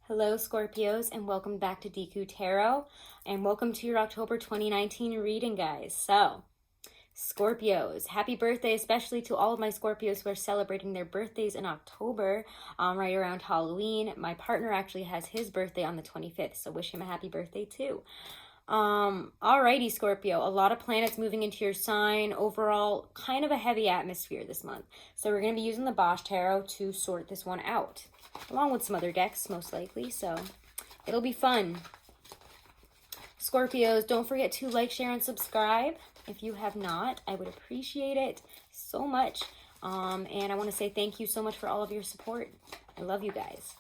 Hello Scorpios, and welcome back to Deku Tarot, and welcome to your October 2019 reading, guys. So, Scorpios, happy birthday, especially to all of my Scorpios who are celebrating their birthdays in October, right around Halloween. My partner actually has his birthday on the 25th, so wish him a happy birthday too. Alrighty, Scorpio, a lot of planets moving into your sign. Overall, kind of a heavy atmosphere this month. So we're going to be using the Bosch Tarot to sort this one out, along with some other decks, most likely. So it'll be fun. Scorpios, don't forget to like, share, and subscribe. If you have not, I would appreciate it so much. And I want to say thank you so much for all of your support. I love you guys.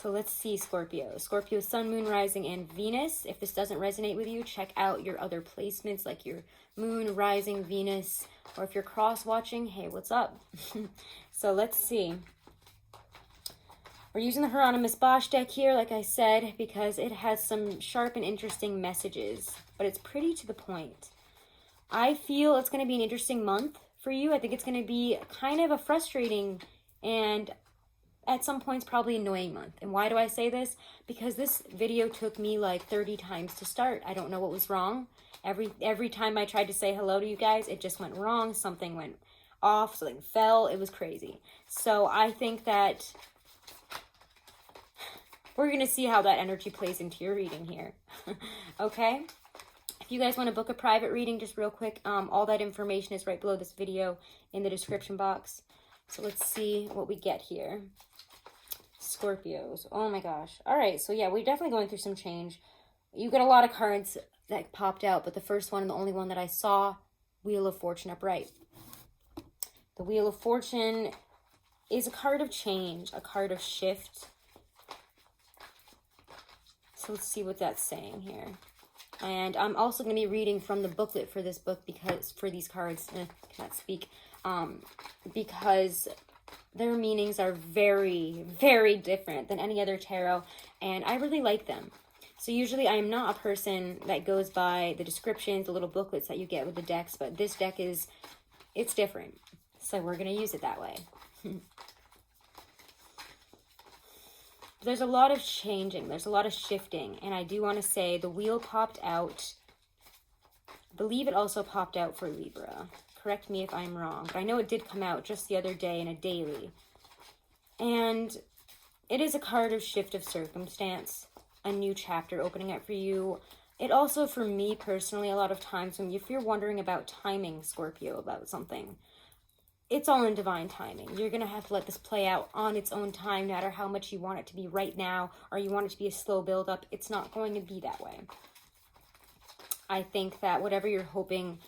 So let's see, Scorpio. Scorpio, Sun, Moon, Rising, and Venus. If this doesn't resonate with you, check out your other placements like your Moon, Rising, Venus, or if you're cross-watching, hey, what's up? So let's see. We're using the Hieronymus Bosch deck here, like I said, because it has some sharp and interesting messages, but it's pretty to the point. I feel it's going to be an interesting month for you. I think it's going to be kind of a frustrating and at some points probably annoying month. And why do I say this? Because this video took me like 30 times to start. I don't know what was wrong. Every time I tried to say hello to you guys, it just went wrong. Something went off, something fell. It was crazy. So I think that we're going to see how that energy plays into your reading here. Okay? If you guys want to book a private reading, just real quick, all that information is right below this video in the description box. So let's see what we get here. Scorpios. Oh my gosh. All right. So yeah, we're definitely going through some change. You got a lot of cards that popped out, but the first one and the only one that I saw, Wheel of Fortune upright. The Wheel of Fortune is a card of change, a card of shift. So let's see what that's saying here. And I'm also going to be reading from the booklet for this book because for these cards, cannot speak, because their meanings are very, very different than any other tarot, and I really like them. So usually I am not a person that goes by the descriptions, the little booklets that you get with the decks, but this deck it's different. So we're going to use it that way. There's a lot of changing, there's a lot of shifting, and I do want to say the wheel popped out. I believe it also popped out for Libra. Correct me if I'm wrong, but I know it did come out just the other day in a daily. And it is a card of shift of circumstance, a new chapter opening up for you. It also, for me personally, a lot of times if you're wondering about timing, Scorpio, about something, it's all in divine timing. You're going to have to let this play out on its own time, no matter how much you want it to be right now, or you want it to be a slow build-up. It's not going to be that way. I think that whatever you're hoping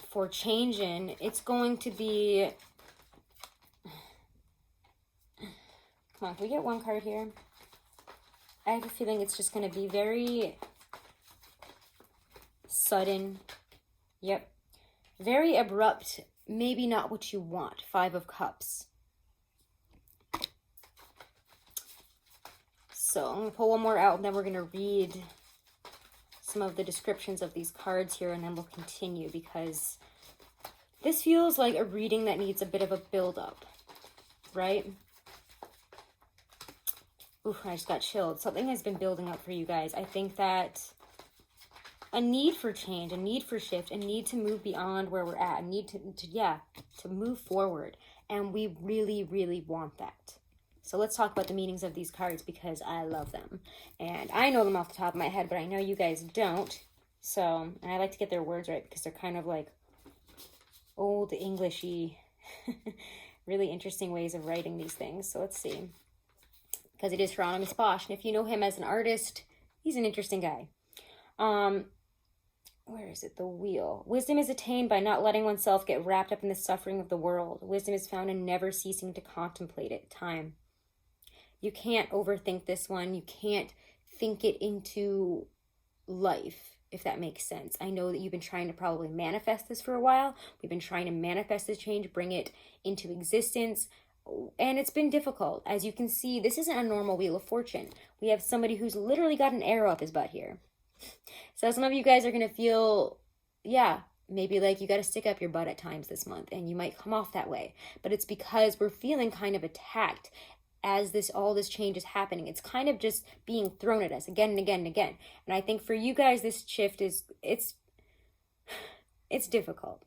for change in, it's going to be... Come on, can we get one card here? I have a feeling it's just going to be very sudden. Yep. Very abrupt. Maybe not what you want. 5 of Cups. So I'm going to pull one more out, and then we're going to read some of the descriptions of these cards here, and then we'll continue, because this feels like a reading that needs a bit of a build-up, right? Ooh, I just got chilled. Something has been building up for you guys. I think that a need for change, a need for shift, a need to move beyond where we're at, a need to move forward, and we really, really want that. So let's talk about the meanings of these cards, because I love them. And I know them off the top of my head, but I know you guys don't. So, and I like to get their words right because they're kind of like old Englishy, really interesting ways of writing these things. So let's see. Because it is Hieronymus Bosch, and if you know him as an artist, he's an interesting guy. Where is it? The wheel. Wisdom is attained by not letting oneself get wrapped up in the suffering of the world. Wisdom is found in never ceasing to contemplate it. Time. You can't overthink this one. You can't think it into life, if that makes sense. I know that you've been trying to probably manifest this for a while. We've been trying to manifest this change, bring it into existence, and it's been difficult. As you can see, this isn't a normal Wheel of Fortune. We have somebody who's literally got an arrow up his butt here. So some of you guys are going to feel, yeah, maybe like you got to stick up your butt at times this month, and you might come off that way. But it's because we're feeling kind of attacked. as all this change is happening. It's kind of just being thrown at us again and again and again. And I think for you guys, this shift it's difficult.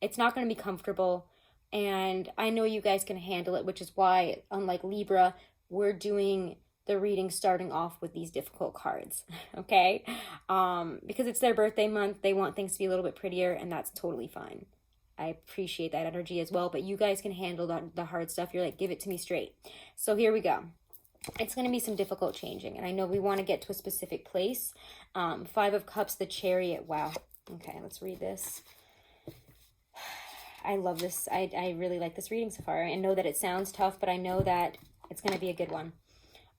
It's not going to be comfortable. And I know you guys can handle it, which is why, unlike Libra, we're doing the reading starting off with these difficult cards, okay? Because it's their birthday month, they want things to be a little bit prettier, and that's totally fine. I appreciate that energy as well, but you guys can handle the hard stuff. You're like, give it to me straight. So here we go. It's going to be some difficult changing, and I know we want to get to a specific place. 5 of Cups, the Chariot. Wow. Okay, let's read this. I love this. I really like this reading so far. I know that it sounds tough, but I know that it's going to be a good one.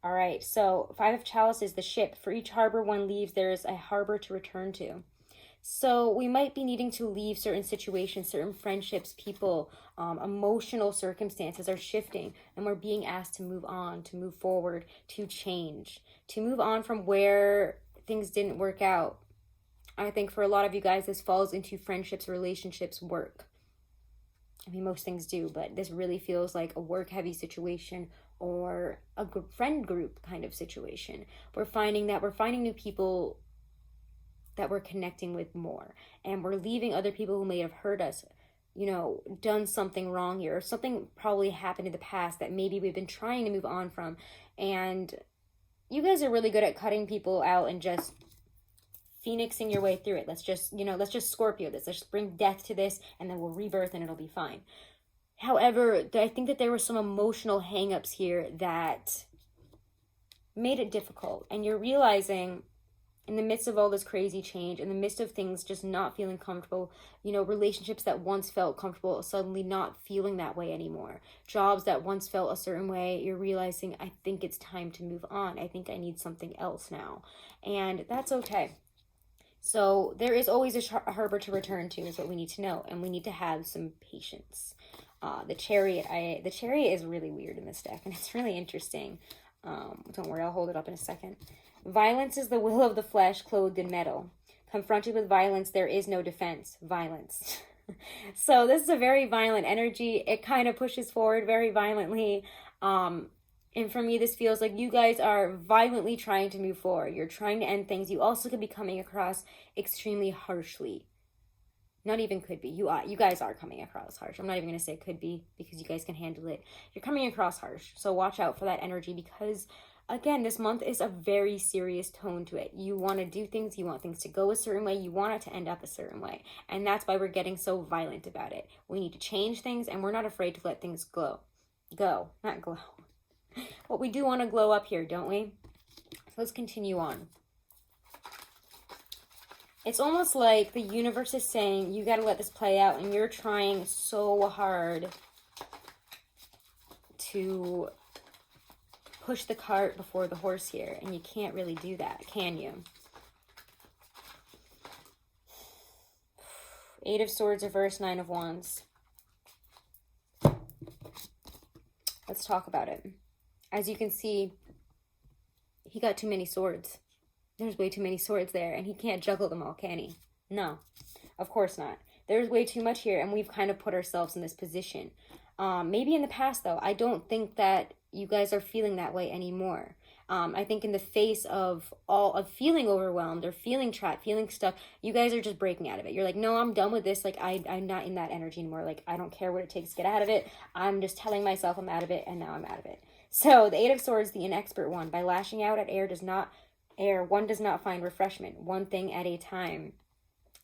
All right, so 5 of Chalices, the ship. For each harbor one leaves, there is a harbor to return to. So we might be needing to leave certain situations, certain friendships, people, emotional circumstances are shifting, and we're being asked to move on, to move forward, to change, to move on from where things didn't work out. I think for a lot of you guys, this falls into friendships, relationships, work. I mean, most things do, but this really feels like a work-heavy situation or a friend group kind of situation. We're finding new people that we're connecting with more, and we're leaving other people who may have hurt us, done something wrong here, or something probably happened in the past that maybe we've been trying to move on from. And you guys are really good at cutting people out and just phoenixing your way through it. Let's just Scorpio this. Let's just bring death to this, and then we'll rebirth and it'll be fine. However, I think that there were some emotional hangups here that made it difficult, and you're realizing in the midst of all this crazy change, in the midst of things just not feeling comfortable, relationships that once felt comfortable suddenly not feeling that way anymore. Jobs that once felt a certain way, you're realizing, I think it's time to move on. I think I need something else now. And that's okay. So there is always a harbor to return to is what we need to know. And we need to have some patience. The Chariot is really weird in this deck, and it's really interesting. Don't worry, I'll hold it up in a second. Violence is the will of the flesh clothed in metal. Confronted with violence, there is no defense. Violence. So this is a very violent energy. It kind of pushes forward very violently. And for me, this feels like you guys are violently trying to move forward. You're trying to end things. You also could be coming across extremely harshly. Not even could be. You guys are coming across harsh. I'm not even going to say could be because you guys can handle it. You're coming across harsh. So watch out for that energy because, again, this month is a very serious tone to it. You want to do things. You want things to go a certain way. You want it to end up a certain way. And that's why we're getting so violent about it. We need to change things, and we're not afraid to let things go. Not glow. But we do want to glow up here, don't we? Let's continue on. It's almost like the universe is saying, you got to let this play out, and you're trying so hard to push the cart before the horse here, and you can't really do that, can you? 8 of Swords reversed, 9 of Wands. Let's talk about it. As you can see, he got too many swords. There's way too many swords there, and he can't juggle them all, can he? No, of course not. There's way too much here, and we've kind of put ourselves in this position. Maybe in the past, though, I don't think that you guys are feeling that way anymore. I think in the face of feeling overwhelmed or feeling trapped, feeling stuck, you guys are just breaking out of it. You're like, no, I'm done with this. Like, I'm not in that energy anymore. Like, I don't care what it takes to get out of it. I'm just telling myself I'm out of it, and now I'm out of it. So the 8 of Swords, the inexpert one. By lashing out at one does not find refreshment. One thing at a time.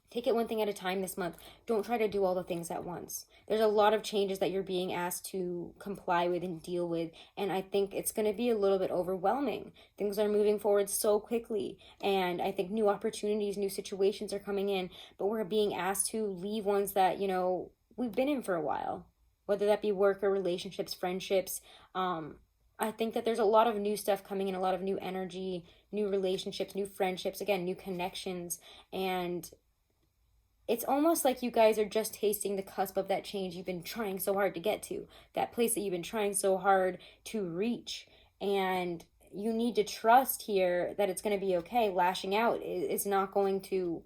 Take it one thing at a time this month. Don't try to do all the things at once. There's a lot of changes that you're being asked to comply with and deal with, and I think it's going to be a little bit overwhelming. Things are moving forward so quickly, and I think new opportunities, new situations are coming in, but we're being asked to leave ones that, we've been in for a while, whether that be work or relationships, friendships. I think that there's a lot of new stuff coming in, a lot of new energy, new relationships, new friendships, again, new connections, and it's almost like you guys are just tasting the cusp of that change you've been trying so hard to get to, that place that you've been trying so hard to reach, and you need to trust here that it's going to be okay. Lashing out is not going to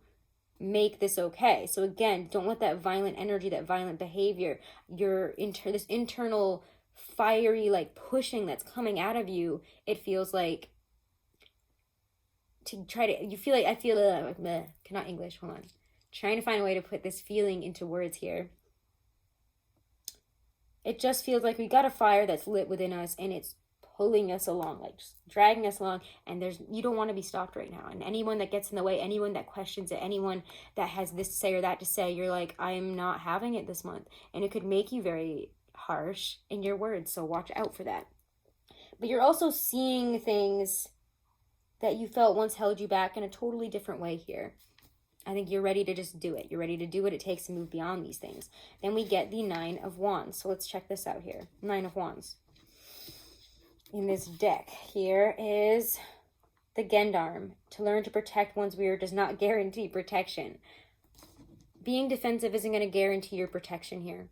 make this okay. So again, don't let that violent energy, that violent behavior, this internal fiery, like, pushing that's coming out of you. It feels like to try to, you feel like, I feel, cannot English, hold on. Trying to find a way to put this feeling into words here. It just feels like we got a fire that's lit within us, and it's pulling us along, like just dragging us along, and you don't want to be stopped right now. And anyone that gets in the way, anyone that questions it, anyone that has this to say or that to say, you're like, I am not having it this month. And it could make you very harsh in your words, so watch out for that. But you're also seeing things that you felt once held you back in a totally different way here. I think you're ready to just do it. You're ready to do what it takes to move beyond these things. Then we get the 9 of Wands. So let's check this out here. 9 of Wands. In this deck, here is the Gendarme. To learn to protect one's rear does not guarantee protection. Being defensive isn't going to guarantee your protection here.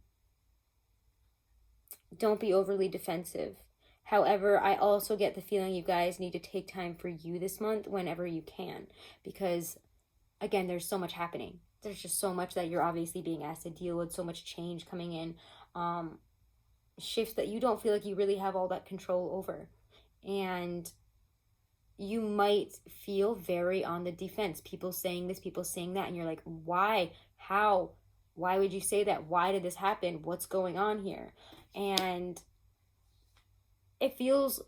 Don't be overly defensive. However, I also get the feeling you guys need to take time for you this month whenever you can. Because, again, there's so much happening. There's just so much that you're obviously being asked to deal with, so much change coming in. Shifts that you don't feel like you really have all that control over. And you might feel very on the defense. People saying this, people saying that, and you're like, why? How? Why would you say that? Why did this happen? What's going on here? And it feels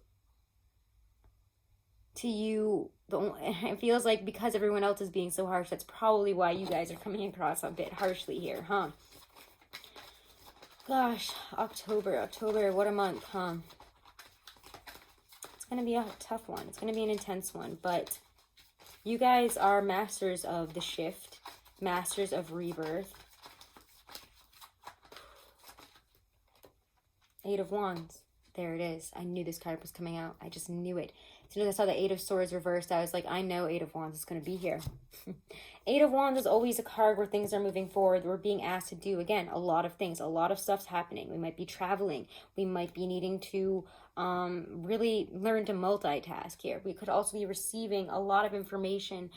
to you, it feels like because everyone else is being so harsh, that's probably why you guys are coming across a bit harshly here, huh? Gosh, October, what a month, huh? It's going to be a tough one. It's going to be an intense one, but you guys are masters of the shift, masters of rebirth. 8 of Wands. There it is. I knew this card was coming out. I just knew it. As soon as I saw the 8 of Swords reversed, I was like, I know 8 of Wands is going to be here. 8 of Wands is always a card where things are moving forward. We're being asked to do, again, a lot of things. A lot of stuff's happening. We might be traveling. We might be needing to really learn to multitask here. We could also be receiving a lot of information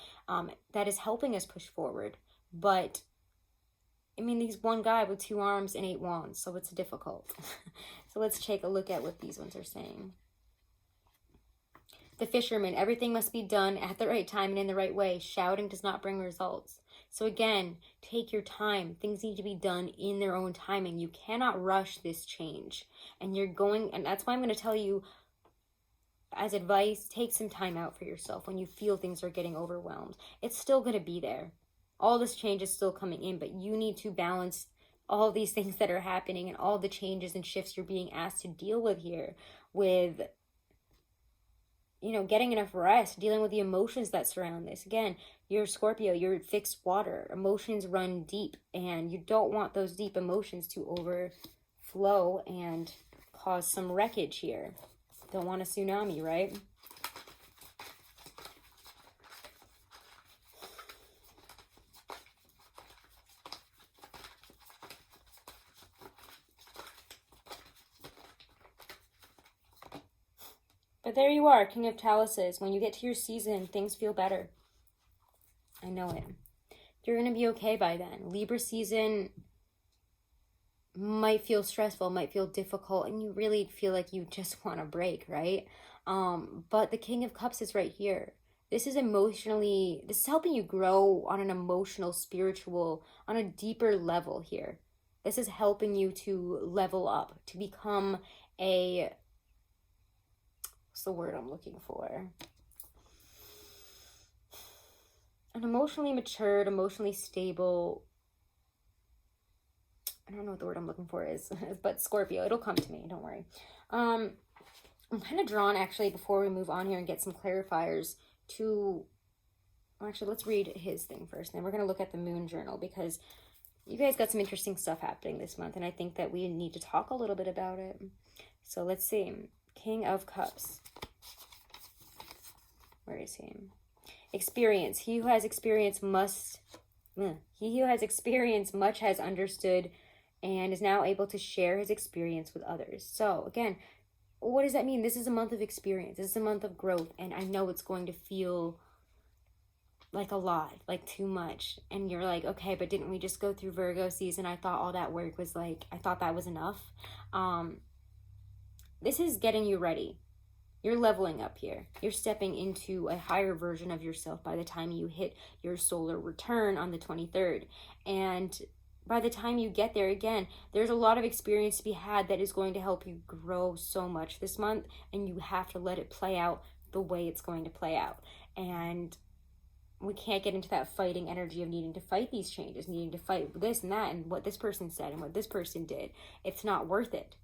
that is helping us push forward. But I mean, he's one guy with 2 arms and 8 wands, so it's difficult. So let's take a look at what these ones are saying. The Fisherman, everything must be done at the right time and in the right way. Shouting does not bring results. So again, take your time. Things need to be done in their own timing. You cannot rush this change. And that's why I'm going to tell you, as advice, take some time out for yourself when you feel things are getting overwhelmed. It's still going to be there. All this change is still coming in, but you need to balance all these things that are happening and all the changes and shifts you're being asked to deal with here with, getting enough rest, dealing with the emotions that surround this. Again, you're Scorpio, you're fixed water. Emotions run deep, and you don't want those deep emotions to overflow and cause some wreckage here. Don't want a tsunami, right? But there you are, King of Chalices. When you get to your season, things feel better. I know it. You're going to be okay by then. Libra season might feel stressful, might feel difficult, and you really feel like you just want a break, right? But the King of Cups is right here. This is helping you grow on an emotional, spiritual, on a deeper level here. This is helping you to level up, to become what's the word I'm looking for? An emotionally matured, emotionally stable, I don't know what the word I'm looking for is, but Scorpio, it'll come to me, don't worry. I'm kind of drawn, actually, before we move on here and get some clarifiers actually, let's read his thing first, and then we're going to look at the Moon Journal, because you guys got some interesting stuff happening this month, and I think that we need to talk a little bit about it. So let's see. King of Cups. Where is he? Experience. He who has experienced much has understood and is now able to share his experience with others. So again, what does that mean? This is a month of experience. This is a month of growth, and I know it's going to feel like a lot, like too much. And you're like, okay, but didn't we just go through Virgo season? I thought all that work was I thought that was enough. this is getting you ready. You're leveling up here. You're stepping into a higher version of yourself by the time you hit your solar return on the 23rd. And by the time you get there, again, there's a lot of experience to be had that is going to help you grow so much this month, and you have to let it play out the way it's going to play out. And we can't get into that fighting energy of needing to fight these changes, needing to fight this and that and what this person said and what this person did. It's not worth it.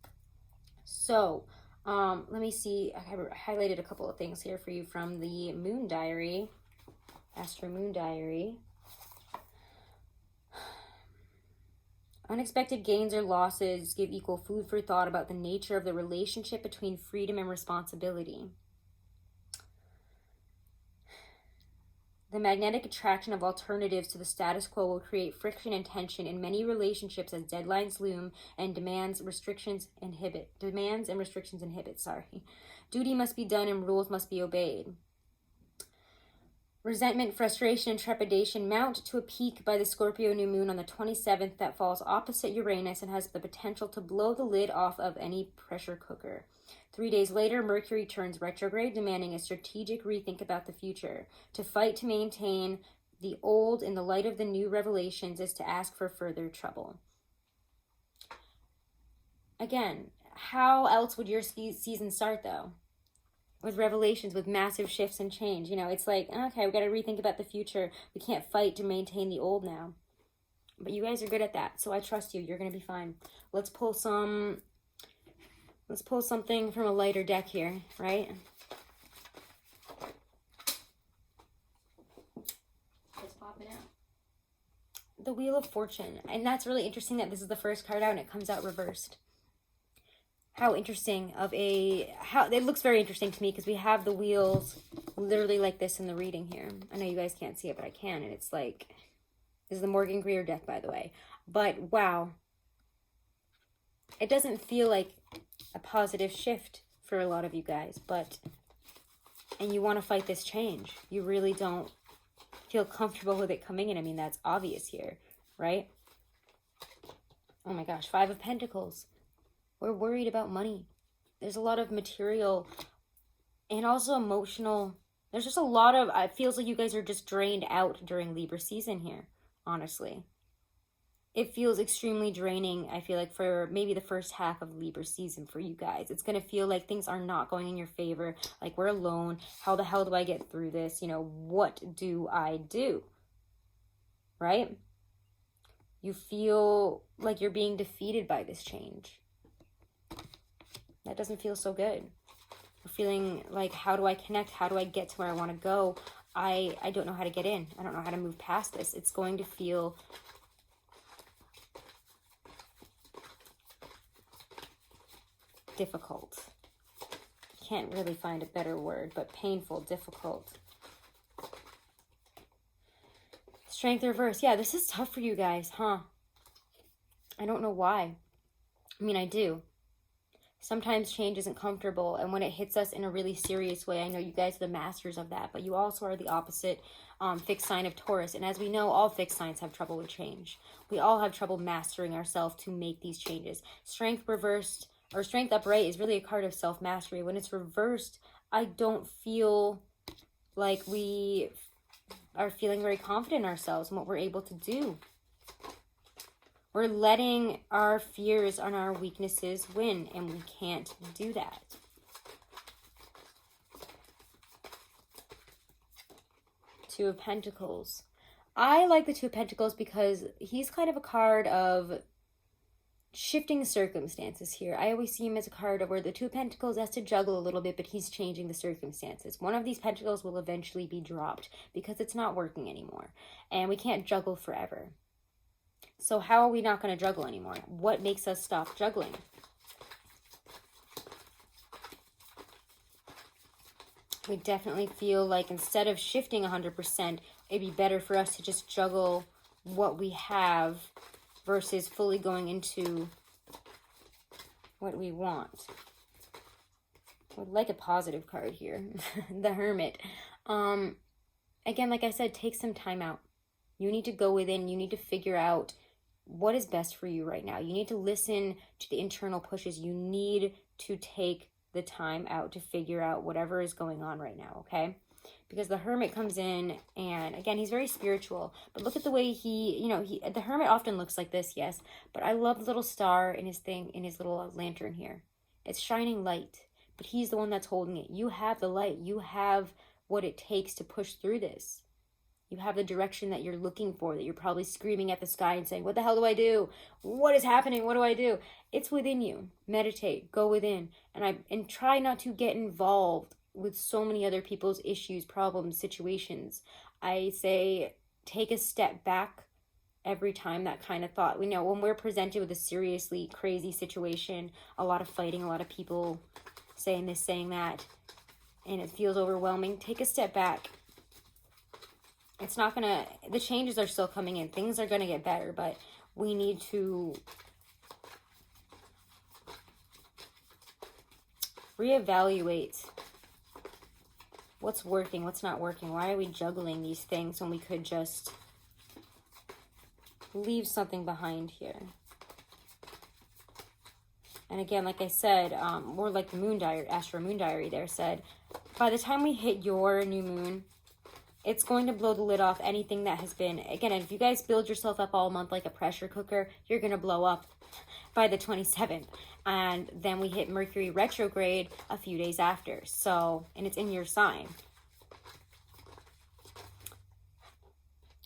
So let me see. I highlighted a couple of things here for you from the Moon Diary, Astro Moon Diary. Unexpected gains or losses give equal food for thought about the nature of the relationship between freedom and responsibility. The magnetic attraction of alternatives to the status quo will create friction and tension in many relationships as deadlines loom and demands and restrictions inhibit. Duty must be done and rules must be obeyed. Resentment, frustration, and trepidation mount to a peak by the Scorpio new moon on the 27th that falls opposite Uranus and has the potential to blow the lid off of any pressure cooker. 3 days later, Mercury turns retrograde, demanding a strategic rethink about the future. To fight to maintain the old in the light of the new revelations is to ask for further trouble. Again, how else would your season start, though? With revelations, with massive shifts and change. You know, it's like, okay, we got to rethink about the future. We can't fight to maintain the old now. But you guys are good at that, so I trust you. You're going to be fine. Let's pull something from a lighter deck here, right? Just pop it out. The Wheel of Fortune. And that's really interesting that this is the first card out and it comes out reversed. How interesting it looks very interesting to me because we have the wheels literally like this in the reading here. I know you guys can't see it, but I can. And it's like, this is the Morgan Greer deck, by the way. But wow. It doesn't feel like a positive shift for a lot of you guys, and you want to fight this change. You really don't feel comfortable with it coming in. I mean, that's obvious here, right? Oh my gosh, 5 of Pentacles. We're worried about money. There's a lot of material and also emotional. There's just a lot of, it feels like you guys are just drained out during Libra season here, honestly. It feels extremely draining, I feel like, for maybe the first half of Libra season for you guys. It's going to feel like things are not going in your favor. Like, we're alone. How the hell do I get through this? You know, what do I do? Right? You feel like you're being defeated by this change. That doesn't feel so good. We're feeling like, how do I connect? How do I get to where I want to go? I don't know how to get in. I don't know how to move past this. It's going to feel difficult. Can't really find a better word, but painful, difficult. Strength reverse. Yeah, this is tough for you guys, huh? I don't know why. I mean, I do. Sometimes change isn't comfortable, and when it hits us in a really serious way, I know you guys are the masters of that, but you also are the opposite fixed sign of Taurus. And as we know, all fixed signs have trouble with change. We all have trouble mastering ourselves to make these changes. Strength reversed, or strength upright, is really a card of self-mastery. When it's reversed, I don't feel like we are feeling very confident in ourselves and what we're able to do. We're letting our fears and our weaknesses win, and we can't do that. Two of Pentacles. I like the Two of Pentacles because he's kind of a card of shifting circumstances here. I always see him as a card where the Two of Pentacles has to juggle a little bit, but he's changing the circumstances. One of these pentacles will eventually be dropped because it's not working anymore, and we can't juggle forever. So how are we not going to juggle anymore? What makes us stop juggling? We definitely feel like instead of shifting 100%, it'd be better for us to just juggle what we have versus fully going into what we want. I would like a positive card here. The Hermit. Again, like I said, take some time out. You need to go within. You need to figure out what is best for you right now. You need to listen to the internal pushes. You need to take the time out to figure out whatever is going on right now, okay? Because the Hermit comes in, and again, he's very spiritual, but look at the way the Hermit often looks like this, yes, but I love the little star in his little lantern here. It's shining light, but he's the one that's holding it. You have the light. You have what it takes to push through this. You have the direction that you're looking for, that you're probably screaming at the sky and saying, what the hell do I do? What is happening? What do I do? It's within you. Meditate, go within, and try not to get involved with so many other people's issues, problems, situations. I say take a step back every time that kind of thought. We know when we're presented with a seriously crazy situation, a lot of fighting, a lot of people saying this, saying that, and it feels overwhelming, take a step back. It's not gonna, the changes are still coming in. Things are gonna get better, but we need to reevaluate what's working, what's not working. Why are we juggling these things when we could just leave something behind here? And again, like I said, more like the Moon Diary, Astro Moon Diary there said, by the time we hit your new moon, it's going to blow the lid off anything that has been, again, if you guys build yourself up all month like a pressure cooker, you're going to blow up by the 27th. And then we hit Mercury retrograde a few days after. So, and it's in your sign.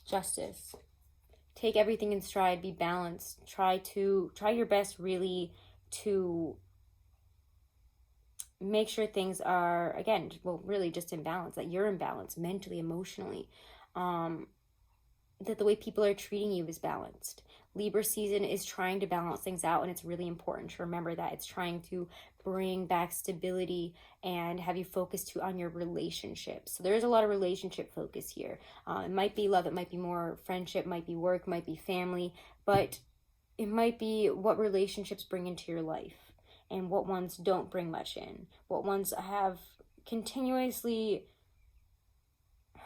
Justice. Take everything in stride, be balanced. Try your best really to make sure things are, again, well, really just in balance, that you're in balance mentally, emotionally, that the way people are treating you is balanced. Libra season is trying to balance things out, and it's really important to remember that it's trying to bring back stability and have you focused on your relationships. So there is a lot of relationship focus here. It might be love, it might be more friendship, might be work, might be family, but it might be what relationships bring into your life and what ones don't bring much in, what ones have continuously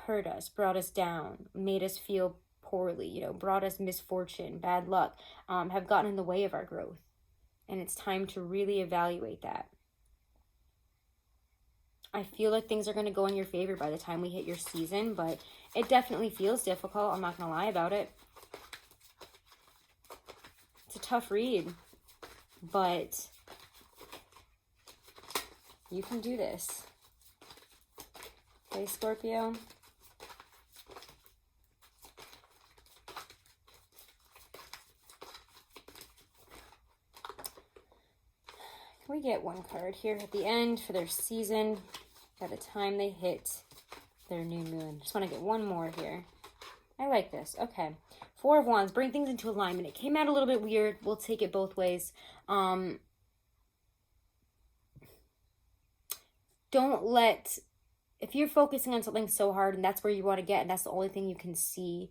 hurt us, brought us down, made us feel poorly, brought us misfortune, bad luck, have gotten in the way of our growth. And it's time to really evaluate that. I feel like things are going to go in your favor by the time we hit your season, but it definitely feels difficult. I'm not going to lie about it. It's a tough read, but you can do this. Okay, Scorpio? Can we get one card here at the end for their season by the time they hit their new moon? Just want to get one more here. I like this. Okay. Four of Wands. Bring things into alignment. It came out a little bit weird. We'll take it both ways. Don't let, if you're focusing on something so hard and that's where you want to get and that's the only thing you can see,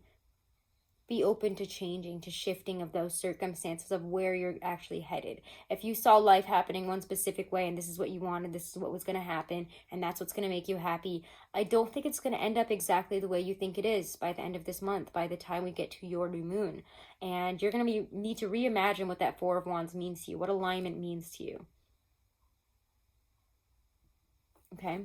be open to changing, to shifting of those circumstances of where you're actually headed. If you saw life happening one specific way and this is what you wanted, this is what was going to happen, and that's what's going to make you happy, I don't think it's going to end up exactly the way you think it is by the end of this month, by the time we get to your new moon. And you're going to need to reimagine what that Four of Wands means to you, what alignment means to you. Okay?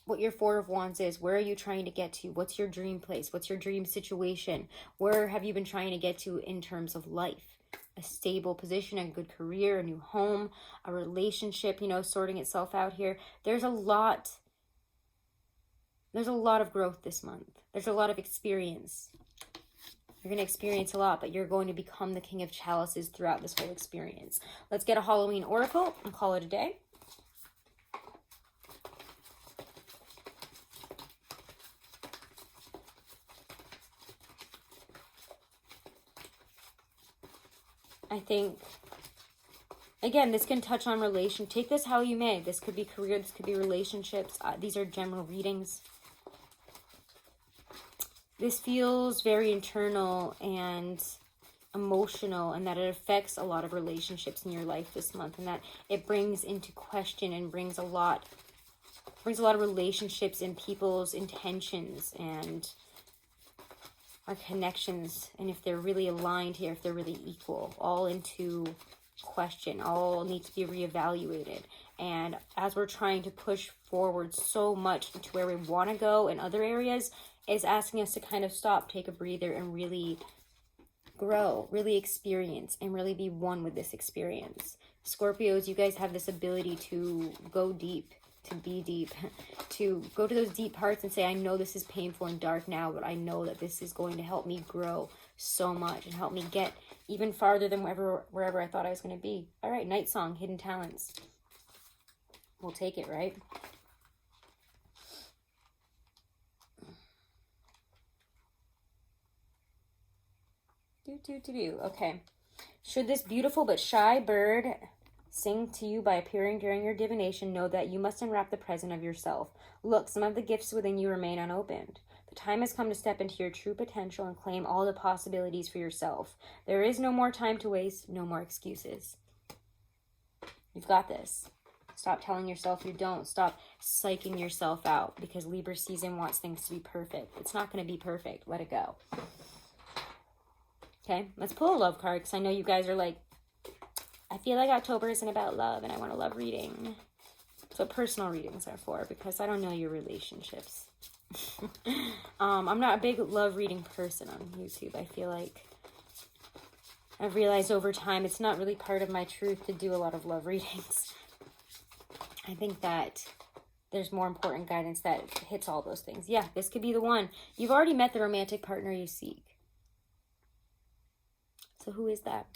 What your Four of Wands is. Where are you trying to get to? What's your dream place? What's your dream situation? Where have you been trying to get to in terms of life? A stable position, a good career, a new home, a relationship, sorting itself out here. There's a lot of growth this month. There's a lot of experience. You're going to experience a lot, but you're going to become the King of Chalices throughout this whole experience. Let's get a Halloween oracle and call it a day. I think, again, this can touch on take this how you may. This could be career, this could be relationships. These are general readings. This feels very internal and emotional, and that it affects a lot of relationships in your life this month, and that it brings into question and brings a lot of relationships and people's intentions and our connections, and if they're really aligned here, if they're really equal, all into question, all need to be reevaluated. And as we're trying to push forward so much to where we want to go in other areas, is asking us to kind of stop, take a breather, and really grow, really experience, and really be one with this experience. Scorpios, you guys have this ability to go deep, to be deep, to go to those deep parts and say, I know this is painful and dark now, but I know that this is going to help me grow so much and help me get even farther than wherever I thought I was going to be. All right, Night Song, Hidden Talents. We'll take it, right? Okay. Should this beautiful but shy bird sing to you by appearing during your divination, know that you must unwrap the present of yourself. Look, some of the gifts within you remain unopened. The time has come to step into your true potential and claim all the possibilities for yourself. There is no more time to waste, no more excuses. You've got this. Stop telling yourself you don't. Stop psyching yourself out, because Libra season wants things to be perfect. It's not going to be perfect. Let it go. Okay, let's pull a love card, because I know you guys are like, I feel like October isn't about love and I want a love reading. That's what personal readings are for, because I don't know your relationships. I'm not a big love reading person on YouTube. I feel like I've realized over time it's not really part of my truth to do a lot of love readings. I think that there's more important guidance that hits all those things. Yeah, this could be the one. You've already met the romantic partner you seek. So who is that?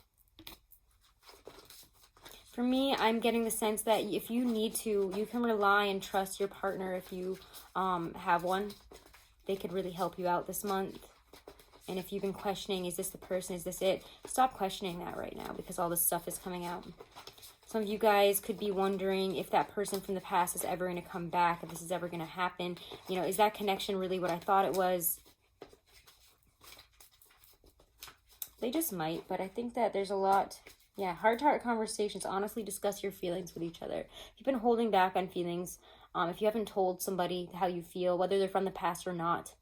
For me, I'm getting the sense that if you need to, you can rely and trust your partner if you have one. They could really help you out this month. And if you've been questioning, is this the person, is this it? Stop questioning that right now, because all this stuff is coming out. Some of you guys could be wondering if that person from the past is ever going to come back, if this is ever going to happen. You know, is that connection really what I thought it was? They just might, but I think that there's a lot... Yeah, heart-to-heart conversations. Honestly discuss your feelings with each other. If you've been holding back on feelings, if you haven't told somebody how you feel, whether they're from the past or not,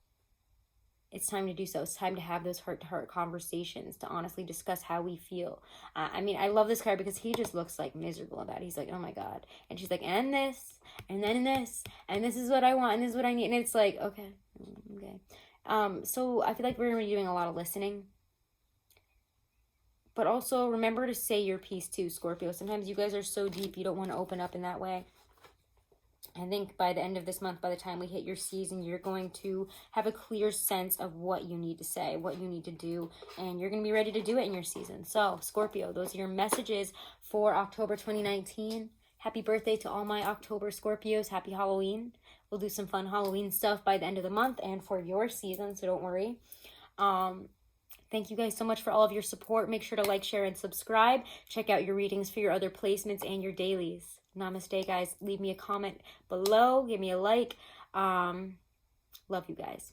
it's time to do so. It's time to have those heart-to-heart conversations, to honestly discuss how we feel. I mean, I love this card because he just looks like miserable about it. He's like, oh my God. And she's like, and this, and then this, and this is what I want, and this is what I need. And it's like, okay. So I feel like we're going to be doing a lot of listening. But also remember to say your piece too, Scorpio. Sometimes you guys are so deep you don't want to open up in that way. I think by the end of this month, by the time we hit your season, you're going to have a clear sense of what you need to say, what you need to do, and you're going to be ready to do it in your season. So, Scorpio, those are your messages for October 2019. Happy birthday to all my October Scorpios. Happy Halloween. We'll do some fun Halloween stuff by the end of the month and for your season, so don't worry. Thank you guys so much for all of your support. Make sure to like, share, and subscribe. Check out your readings for your other placements and your dailies. Namaste, guys. Leave me a comment below. Give me a like. Love you guys.